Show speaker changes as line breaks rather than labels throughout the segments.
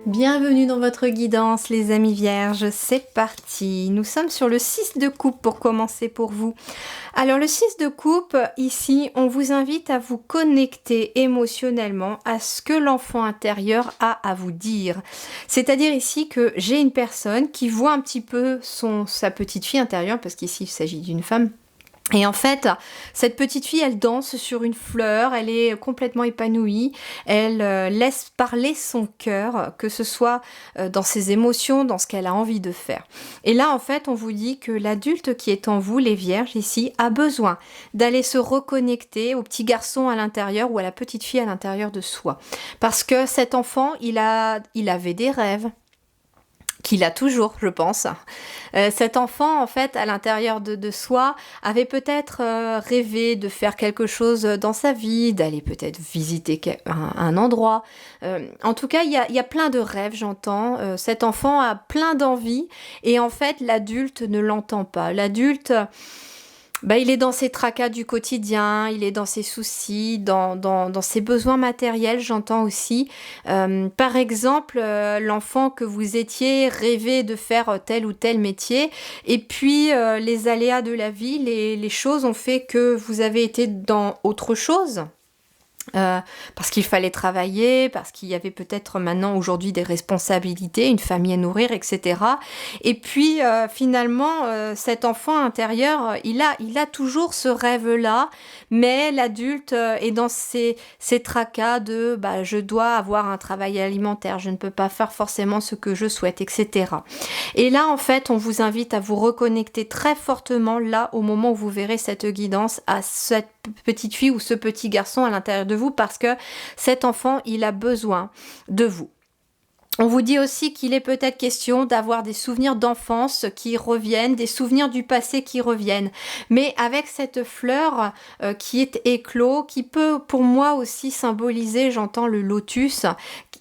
Bienvenue dans votre guidance les amis vierges, c'est parti. Nous sommes sur le 6 de coupe pour commencer pour vous. Alors le 6 de coupe, ici, on vous invite à vous connecter émotionnellement à ce que l'enfant intérieur a à vous dire. C'est-à-dire ici que j'ai une personne qui voit un petit peu sa petite fille intérieure, parce qu'ici il s'agit d'une femme. Et en fait, cette petite fille, elle danse sur une fleur, elle est complètement épanouie, elle laisse parler son cœur, que ce soit dans ses émotions, dans ce qu'elle a envie de faire. Et là, en fait, on vous dit que l'adulte qui est en vous, les vierges ici, a besoin d'aller se reconnecter au petit garçon à l'intérieur ou à la petite fille à l'intérieur de soi. Parce que cet enfant, il avait des rêves. Qu'il a toujours, je pense. Cet enfant, en fait, à l'intérieur de soi, avait peut-être rêvé de faire quelque chose dans sa vie, d'aller peut-être visiter un endroit. En tout cas, il y a plein de rêves, j'entends. Cet enfant a plein d'envies et en fait, l'adulte ne l'entend pas. L'adulte... il est dans ses tracas du quotidien, il est dans ses soucis, dans ses besoins matériels, j'entends aussi. Par exemple, l'enfant que vous étiez rêvé de faire tel ou tel métier, et puis les aléas de la vie, les choses ont fait que vous avez été dans autre chose. Parce qu'il fallait travailler, parce qu'il y avait peut-être maintenant aujourd'hui des responsabilités, une famille à nourrir, etc. Et puis finalement, cet enfant intérieur, il a toujours ce rêve-là, mais l'adulte est dans ses tracas de je dois avoir un travail alimentaire, je ne peux pas faire forcément ce que je souhaite, etc. Et là, en fait, on vous invite à vous reconnecter très fortement là, au moment où vous verrez cette guidance, à cette petite fille ou ce petit garçon à l'intérieur de vous, parce que cet enfant, il a besoin de vous. On vous dit aussi qu'il est peut-être question d'avoir des souvenirs d'enfance qui reviennent, des souvenirs du passé qui reviennent. Mais avec cette fleur qui est éclos, qui peut pour moi aussi symboliser, j'entends le lotus,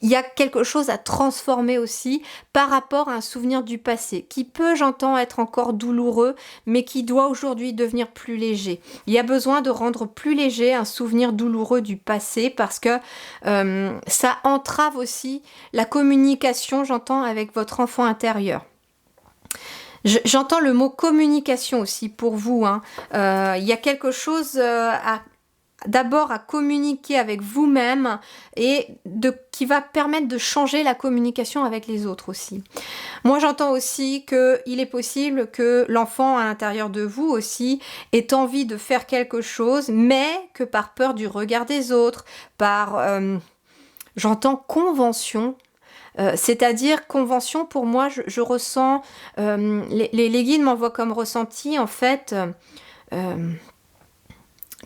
il y a quelque chose à transformer aussi par rapport à un souvenir du passé, qui peut, j'entends, être encore douloureux, mais qui doit aujourd'hui devenir plus léger. Il y a besoin de rendre plus léger un souvenir douloureux du passé parce que ça entrave aussi la communication, j'entends, avec votre enfant intérieur. J'entends le mot communication aussi pour vous. Il y a quelque chose d'abord à communiquer avec vous-même et qui va permettre de changer la communication avec les autres aussi. Moi, j'entends aussi qu'il est possible que l'enfant à l'intérieur de vous aussi ait envie de faire quelque chose, mais que par peur du regard des autres, j'entends convention. C'est-à-dire convention, pour moi, je ressens, les guides m'envoient comme ressenti, en fait,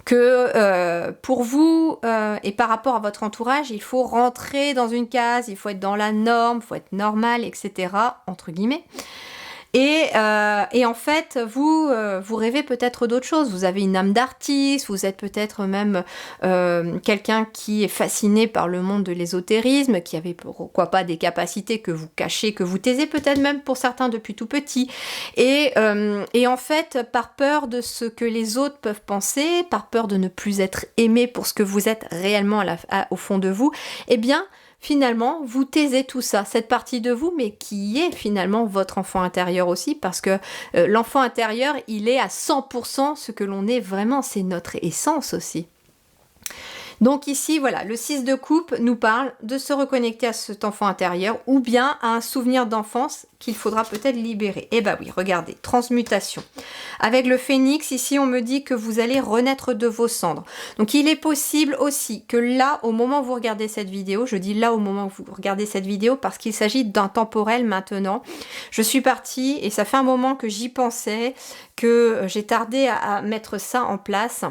que pour vous et par rapport à votre entourage, il faut rentrer dans une case, il faut être dans la norme, il faut être normal, etc., entre guillemets. Et en fait, vous rêvez peut-être d'autres choses. Vous avez une âme d'artiste, vous êtes peut-être même quelqu'un qui est fasciné par le monde de l'ésotérisme, qui avait pourquoi pas des capacités que vous cachez, que vous taisez peut-être même pour certains depuis tout petit. Et en fait, par peur de ce que les autres peuvent penser, par peur de ne plus être aimé pour ce que vous êtes réellement au fond de vous, eh bien, finalement, vous taisez tout ça, cette partie de vous, mais qui est finalement votre enfant intérieur aussi, parce que l'enfant intérieur, il est à 100% ce que l'on est vraiment, c'est notre essence aussi. Donc ici, voilà, le 6 de coupe nous parle de se reconnecter à cet enfant intérieur ou bien à un souvenir d'enfance qu'il faudra peut-être libérer. Eh ben oui, regardez, transmutation. Avec le phénix, ici, on me dit que vous allez renaître de vos cendres. Donc il est possible aussi que là, au moment où vous regardez cette vidéo, je dis là au moment où vous regardez cette vidéo parce qu'il s'agit d'un temporel maintenant. Je suis partie et ça fait un moment que j'y pensais, que j'ai tardé à mettre ça en place.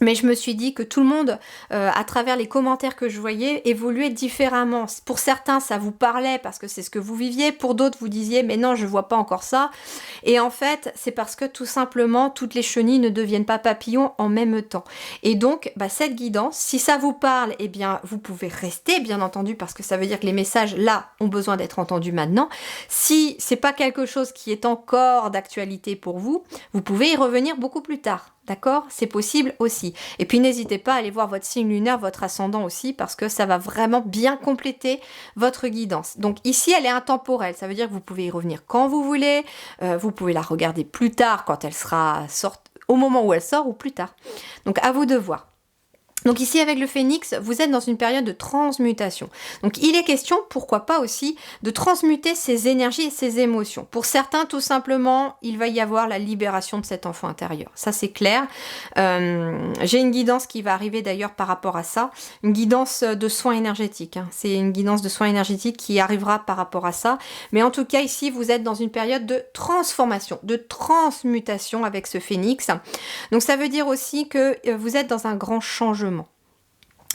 Mais je me suis dit que tout le monde, à travers les commentaires que je voyais, évoluait différemment. Pour certains, ça vous parlait parce que c'est ce que vous viviez. Pour d'autres, vous disiez, mais non, je vois pas encore ça. Et en fait, c'est parce que tout simplement, toutes les chenilles ne deviennent pas papillons en même temps. Et donc, cette guidance, si ça vous parle, eh bien, vous pouvez rester, bien entendu, parce que ça veut dire que les messages, là, ont besoin d'être entendus maintenant. Si c'est pas quelque chose qui est encore d'actualité pour vous, vous pouvez y revenir beaucoup plus tard. D'accord? C'est possible aussi. Et puis n'hésitez pas à aller voir votre signe lunaire, votre ascendant aussi, parce que ça va vraiment bien compléter votre guidance. Donc ici, elle est intemporelle. Ça veut dire que vous pouvez y revenir quand vous voulez. Vous pouvez la regarder plus tard, quand elle sera au moment où elle sort ou plus tard. Donc à vous de voir. Donc ici avec le phénix, vous êtes dans une période de transmutation. Donc il est question, pourquoi pas aussi, de transmuter ces énergies et ces émotions. Pour certains, tout simplement, il va y avoir la libération de cet enfant intérieur. Ça c'est clair. J'ai une guidance qui va arriver d'ailleurs par rapport à ça. Une guidance de soins énergétiques. Hein. C'est une guidance de soins énergétiques qui arrivera par rapport à ça. Mais en tout cas ici, vous êtes dans une période de transformation, de transmutation avec ce phénix. Donc ça veut dire aussi que vous êtes dans un grand changement.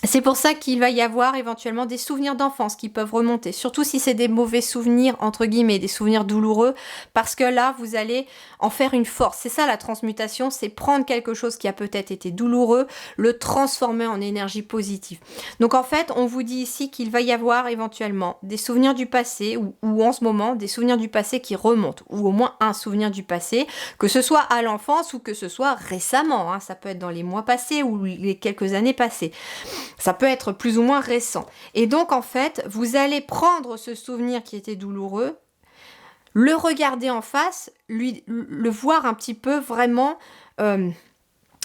C'est pour ça qu'il va y avoir éventuellement des souvenirs d'enfance qui peuvent remonter, surtout si c'est des mauvais souvenirs, entre guillemets, des souvenirs douloureux, parce que là, vous allez en faire une force. C'est ça la transmutation, c'est prendre quelque chose qui a peut-être été douloureux, le transformer en énergie positive. Donc en fait, on vous dit ici qu'il va y avoir éventuellement des souvenirs du passé, ou en ce moment, des souvenirs du passé qui remontent, ou au moins un souvenir du passé, que ce soit à l'enfance ou que ce soit récemment, hein. Ça peut être dans les mois passés ou les quelques années passées. Ça peut être plus ou moins récent. Et donc, en fait, vous allez prendre ce souvenir qui était douloureux, le regarder en face, le voir un petit peu vraiment...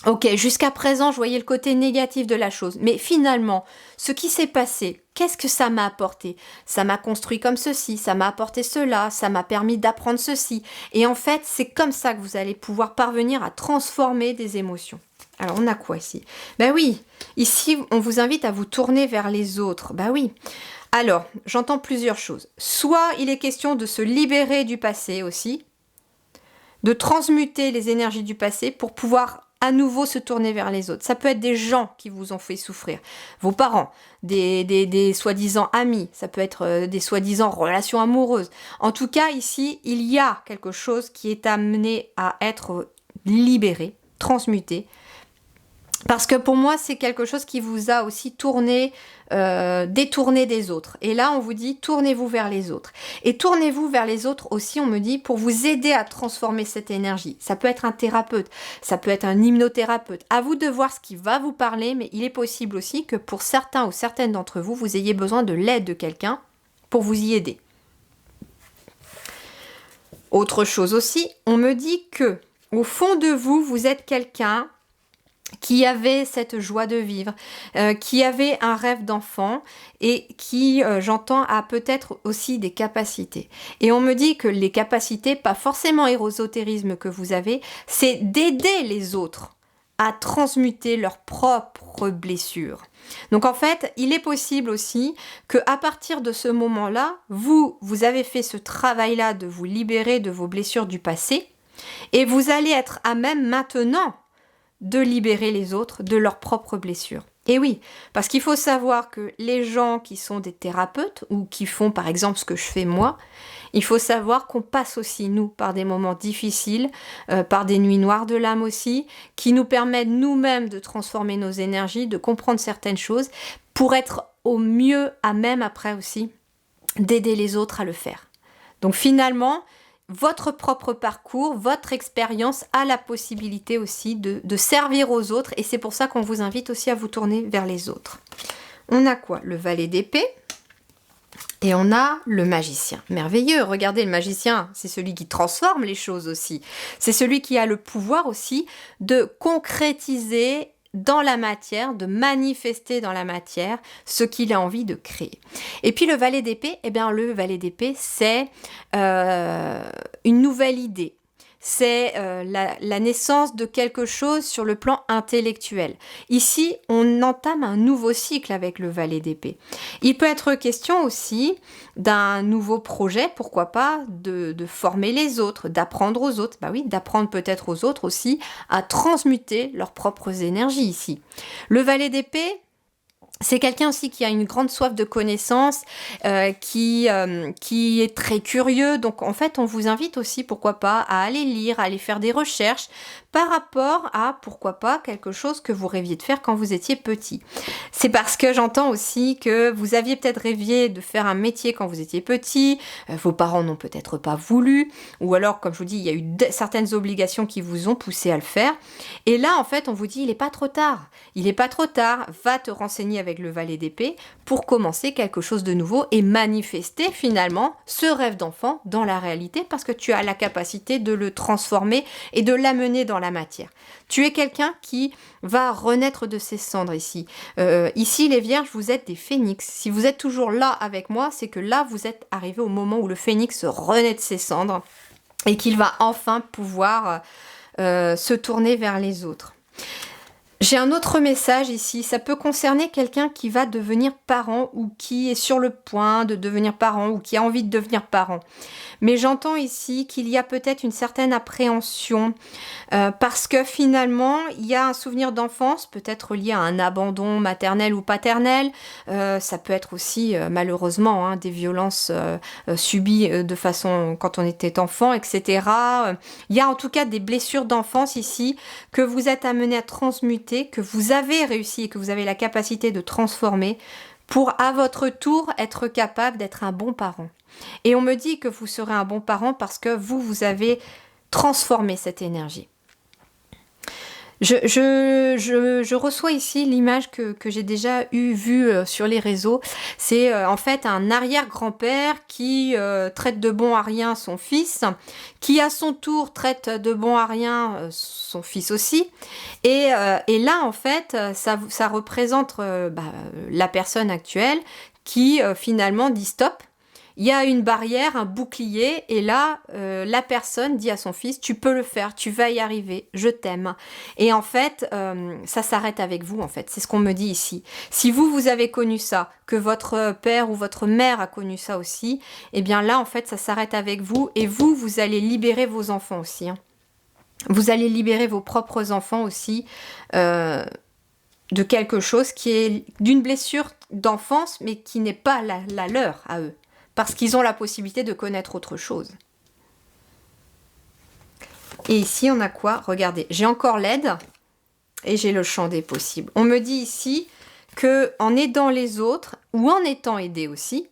ok, jusqu'à présent, je voyais le côté négatif de la chose. Mais finalement, ce qui s'est passé, qu'est-ce que ça m'a apporté? Ça m'a construit comme ceci, ça m'a apporté cela, ça m'a permis d'apprendre ceci. Et en fait, c'est comme ça que vous allez pouvoir parvenir à transformer des émotions. Alors, on a quoi ici? Ben oui, ici, on vous invite à vous tourner vers les autres. Ben oui. Alors, j'entends plusieurs choses. Soit il est question de se libérer du passé aussi, de transmuter les énergies du passé pour pouvoir à nouveau se tourner vers les autres. Ça peut être des gens qui vous ont fait souffrir, vos parents, des soi-disant amis, ça peut être des soi-disant relations amoureuses. En tout cas, ici, il y a quelque chose qui est amené à être libéré, transmuté, parce que pour moi, c'est quelque chose qui vous a aussi détourné des autres. Et là, on vous dit, tournez-vous vers les autres. Et tournez-vous vers les autres aussi, on me dit, pour vous aider à transformer cette énergie. Ça peut être un thérapeute, ça peut être un hypnothérapeute. À vous de voir ce qui va vous parler, mais il est possible aussi que pour certains ou certaines d'entre vous, vous ayez besoin de l'aide de quelqu'un pour vous y aider. Autre chose aussi, on me dit que, au fond de vous, vous êtes quelqu'un qui avait cette joie de vivre, qui avait un rêve d'enfant et qui, j'entends, a peut-être aussi des capacités. Et on me dit que les capacités, pas forcément ésotérisme que vous avez, c'est d'aider les autres à transmuter leurs propres blessures. Donc en fait, il est possible aussi qu'à partir de ce moment-là, vous avez fait ce travail-là de vous libérer de vos blessures du passé et vous allez être à même maintenant de libérer les autres de leurs propres blessures. Et oui, parce qu'il faut savoir que les gens qui sont des thérapeutes ou qui font par exemple ce que je fais moi, il faut savoir qu'on passe aussi nous par des moments difficiles, par des nuits noires de l'âme aussi, qui nous permettent nous-mêmes de transformer nos énergies, de comprendre certaines choses pour être au mieux à même après aussi d'aider les autres à le faire. Donc finalement, votre propre parcours, votre expérience a la possibilité aussi de servir aux autres et c'est pour ça qu'on vous invite aussi à vous tourner vers les autres. On a quoi? Le valet d'épée et on a le magicien. Merveilleux, regardez le magicien, c'est celui qui transforme les choses aussi. C'est celui qui a le pouvoir aussi de concrétiser dans la matière, de manifester dans la matière ce qu'il a envie de créer. Et puis le valet d'épée, eh bien le valet d'épée, c'est une nouvelle idée. C'est la naissance de quelque chose sur le plan intellectuel. Ici, on entame un nouveau cycle avec le valet d'épée. Il peut être question aussi d'un nouveau projet, pourquoi pas, de former les autres, d'apprendre aux autres. Bah oui, d'apprendre peut-être aux autres aussi à transmuter leurs propres énergies ici. Le valet d'épée, c'est quelqu'un aussi qui a une grande soif de connaissances, qui est très curieux. Donc en fait, on vous invite aussi, pourquoi pas, à aller lire, à aller faire des recherches, par rapport à, pourquoi pas, quelque chose que vous rêviez de faire quand vous étiez petit. C'est parce que j'entends aussi que vous aviez peut-être rêvé de faire un métier quand vous étiez petit, vos parents n'ont peut-être pas voulu, ou alors, comme je vous dis, il y a eu certaines obligations qui vous ont poussé à le faire. Et là, en fait, on vous dit, il n'est pas trop tard. Il n'est pas trop tard, va te renseigner avec le valet d'épée pour commencer quelque chose de nouveau et manifester finalement ce rêve d'enfant dans la réalité parce que tu as la capacité de le transformer et de l'amener dans la matière. Tu es quelqu'un qui va renaître de ses cendres ici. Ici, les vierges, vous êtes des phénix. Si vous êtes toujours là avec moi, c'est que là, vous êtes arrivé au moment où le phénix renaît de ses cendres et qu'il va enfin pouvoir se tourner vers les autres. J'ai un autre message ici, ça peut concerner quelqu'un qui va devenir parent ou qui est sur le point de devenir parent ou qui a envie de devenir parent. Mais j'entends ici qu'il y a peut-être une certaine appréhension parce que finalement, il y a un souvenir d'enfance, peut-être lié à un abandon maternel ou paternel. Ça peut être aussi malheureusement des violences subies de façon quand on était enfant, etc. Il y a en tout cas des blessures d'enfance ici que vous êtes amené à transmuter, que vous avez réussi et que vous avez la capacité de transformer pour à votre tour être capable d'être un bon parent. Et on me dit que vous serez un bon parent parce que vous avez transformé cette énergie. Je reçois ici l'image que j'ai déjà vue sur les réseaux. C'est en fait un arrière-grand-père qui traite de bon à rien son fils, qui à son tour traite de bon à rien son fils aussi. Et là, en fait, ça représente la personne actuelle qui finalement dit stop. Il y a une barrière, un bouclier, et là, la personne dit à son fils, tu peux le faire, tu vas y arriver, je t'aime. Et en fait, ça s'arrête avec vous, en fait. C'est ce qu'on me dit ici. Si vous avez connu ça, que votre père ou votre mère a connu ça aussi, eh bien là, en fait, ça s'arrête avec vous, et vous allez libérer vos enfants aussi. Hein. Vous allez libérer vos propres enfants aussi de quelque chose qui est d'une blessure d'enfance, mais qui n'est pas la leur à eux. Parce qu'ils ont la possibilité de connaître autre chose. Et ici, on a quoi? Regardez, j'ai encore l'aide et j'ai le champ des possibles. On me dit ici que en aidant les autres, ou en étant aidé aussi,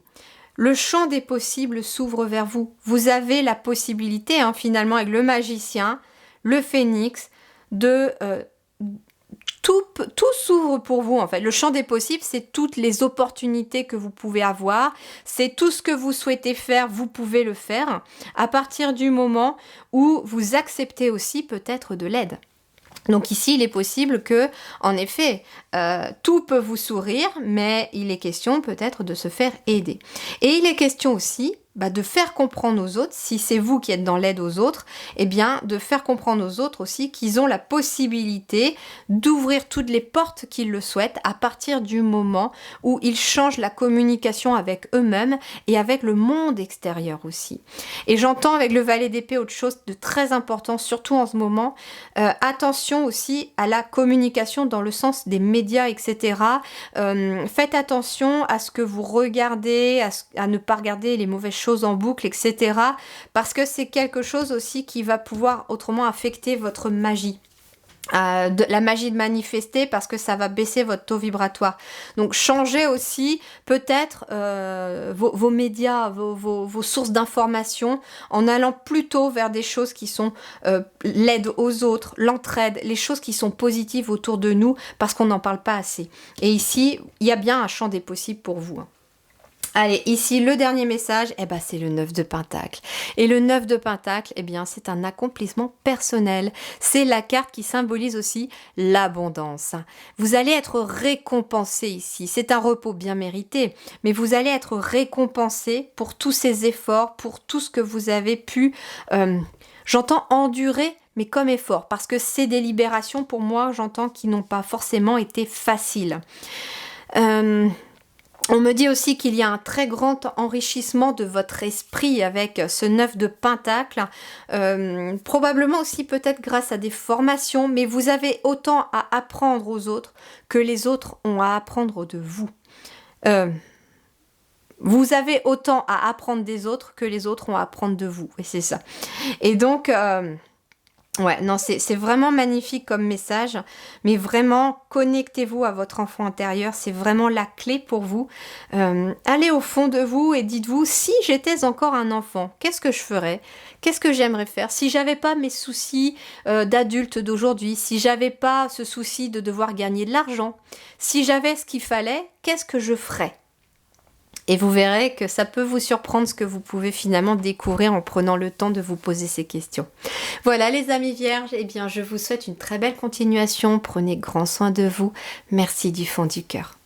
le champ des possibles s'ouvre vers vous. Vous avez la possibilité, finalement, avec le magicien, le phénix, de... Tout s'ouvre pour vous en fait. Le champ des possibles, c'est toutes les opportunités que vous pouvez avoir. C'est tout ce que vous souhaitez faire, vous pouvez le faire à partir du moment où vous acceptez aussi peut-être de l'aide. Donc ici, il est possible que, en effet, tout peut vous sourire, mais il est question peut-être de se faire aider. Et il est question aussi de faire comprendre aux autres, si c'est vous qui êtes dans l'aide aux autres, eh bien de faire comprendre aux autres aussi qu'ils ont la possibilité d'ouvrir toutes les portes qu'ils le souhaitent à partir du moment où ils changent la communication avec eux-mêmes et avec le monde extérieur aussi. Et j'entends avec le valet d'épée autre chose de très important, surtout en ce moment, attention aussi à la communication dans le sens des médias, etc. Faites attention à ce que vous regardez, à ne pas regarder les mauvaises choses en boucle, etc. Parce que c'est quelque chose aussi qui va pouvoir autrement affecter votre magie. La magie de manifester parce que ça va baisser votre taux vibratoire. Donc changez aussi peut-être vos médias, vos sources d'information en allant plutôt vers des choses qui sont l'aide aux autres, l'entraide, les choses qui sont positives autour de nous parce qu'on n'en parle pas assez. Et ici, il y a bien un champ des possibles pour vous. Allez, ici, le dernier message, c'est le 9 de Pentacle. Et le 9 de Pentacle, c'est un accomplissement personnel. C'est la carte qui symbolise aussi l'abondance. Vous allez être récompensé ici. C'est un repos bien mérité, mais vous allez être récompensé pour tous ces efforts, pour tout ce que vous avez pu, j'entends endurer, mais comme effort, parce que c'est des libérations pour moi, j'entends qui n'ont pas forcément été faciles. On me dit aussi qu'il y a un très grand enrichissement de votre esprit avec ce 9 de Pentacle, probablement aussi peut-être grâce à des formations, mais vous avez autant à apprendre aux autres que les autres ont à apprendre de vous. Vous avez autant à apprendre des autres que les autres ont à apprendre de vous, et c'est ça. Et donc... Ouais, non, c'est vraiment magnifique comme message, mais vraiment, connectez-vous à votre enfant intérieur, c'est vraiment la clé pour vous. Allez au fond de vous et dites-vous, si j'étais encore un enfant, qu'est-ce que je ferais? Qu'est-ce que j'aimerais faire? Si j'avais pas mes soucis d'adulte d'aujourd'hui, si j'avais pas ce souci de devoir gagner de l'argent, si j'avais ce qu'il fallait, qu'est-ce que je ferais? Et vous verrez que ça peut vous surprendre ce que vous pouvez finalement découvrir en prenant le temps de vous poser ces questions. Voilà les amis vierges, eh bien je vous souhaite une très belle continuation, prenez grand soin de vous, merci du fond du cœur.